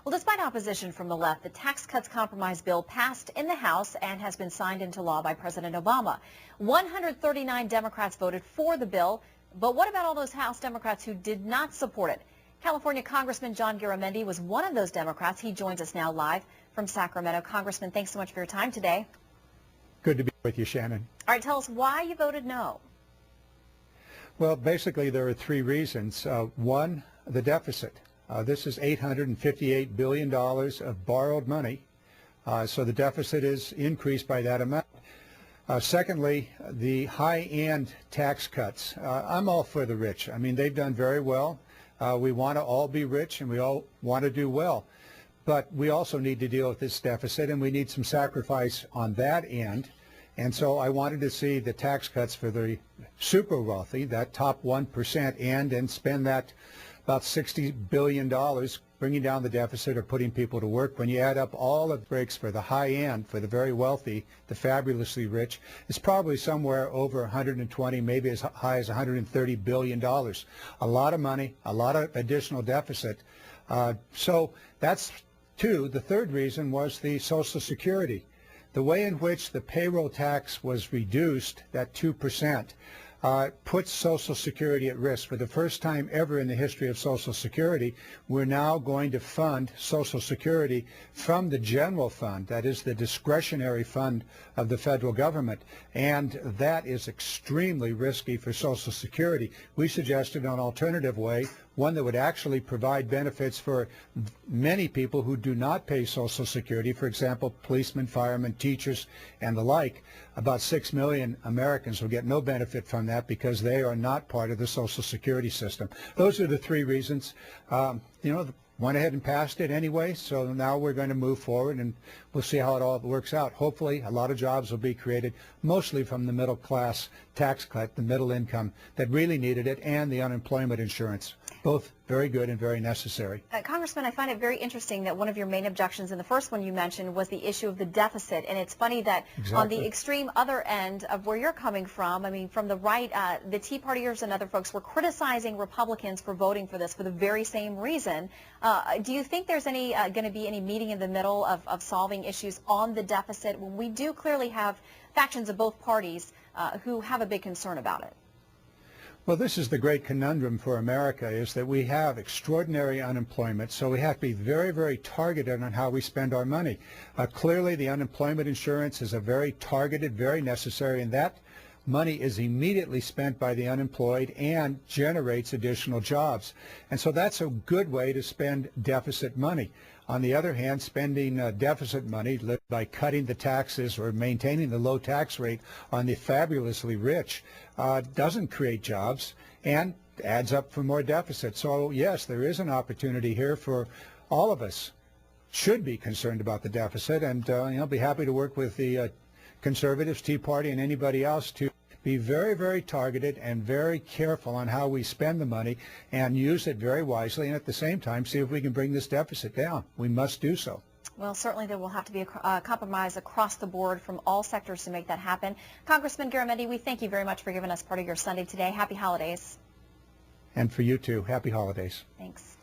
Well, despite opposition from the left, the tax cuts compromise bill passed in the House and has been signed into law by President Obama. 139 Democrats voted for the bill, but what about all those House Democrats who did not support it? California Congressman John Garamendi was one of those Democrats. He joins us now live from Sacramento. Congressman, thanks so much for your time today. Good to be with you, Shannon. All right, tell us why you voted no. Well, basically, there are three reasons. One, the deficit. This is $858 billion of borrowed money, so the deficit is increased by that amount. Secondly, the high-end tax cuts. I'm all for the rich. I mean, they've done very well. We want to all be rich, and we all want to do well. But we also need to deal with this deficit, and we need some sacrifice on that end. And so I wanted to see the tax cuts for the super wealthy, that top 1%, end and spend that about $60 billion bringing down the deficit or putting people to work. When you add up all the breaks for the high end, for the very wealthy, the fabulously rich, it's probably somewhere over 120, maybe as high as $130 billion. A lot of money, a lot of additional deficit. So that's two. The third reason was the Social Security. The way in which the payroll tax was reduced, that 2%, puts Social Security at risk. For the first time ever in the history of Social Security, we're now going to fund Social Security from the general fund, that is the discretionary fund of the federal government, and that is extremely risky for Social Security. We suggested an alternative way, one that would actually provide benefits for many people who do not pay Social Security, for example, policemen, firemen, teachers, and the like. About 6 million Americans will get no benefit from that because they are not part of the Social Security system. Those are the three reasons. Went ahead and passed it anyway, so now we're going to move forward and we'll see how it all works out. Hopefully a lot of jobs will be created, mostly from the middle class tax cut, the middle income that really needed it, and the unemployment insurance. Both very good and very necessary. Congressman, I find it very interesting that one of your main objections in the first one you mentioned was the issue of the deficit. And it's funny that on the extreme other end of where you're coming from, I mean, from the right, the Tea Partiers and other folks were criticizing Republicans for voting for this for the very same reason. Do you think there's any going to be any meeting in the middle of solving issues on the deficit when we do clearly have factions of both parties who have a big concern about it? Well, this is the great conundrum for America, is that we have extraordinary unemployment, so we have to be very, very targeted on how we spend our money. Clearly, the unemployment insurance is a very targeted, very necessary, and that money is immediately spent by the unemployed and generates additional jobs. And so that's a good way to spend deficit money. On the other hand, spending deficit money by cutting the taxes or maintaining the low tax rate on the fabulously rich doesn't create jobs and adds up for more deficit. So yes, there is an opportunity here for all of us. Should be concerned about the deficit, and be happy to work with the Conservatives, Tea Party, and anybody else to be very, very targeted and very careful on how we spend the money and use it very wisely, and at the same time see if we can bring this deficit down. We must do so. Well, certainly there will have to be a compromise across the board from all sectors to make that happen. Congressman Garamendi, we thank you very much for giving us part of your Sunday today. Happy holidays. And for you too, happy holidays. Thanks.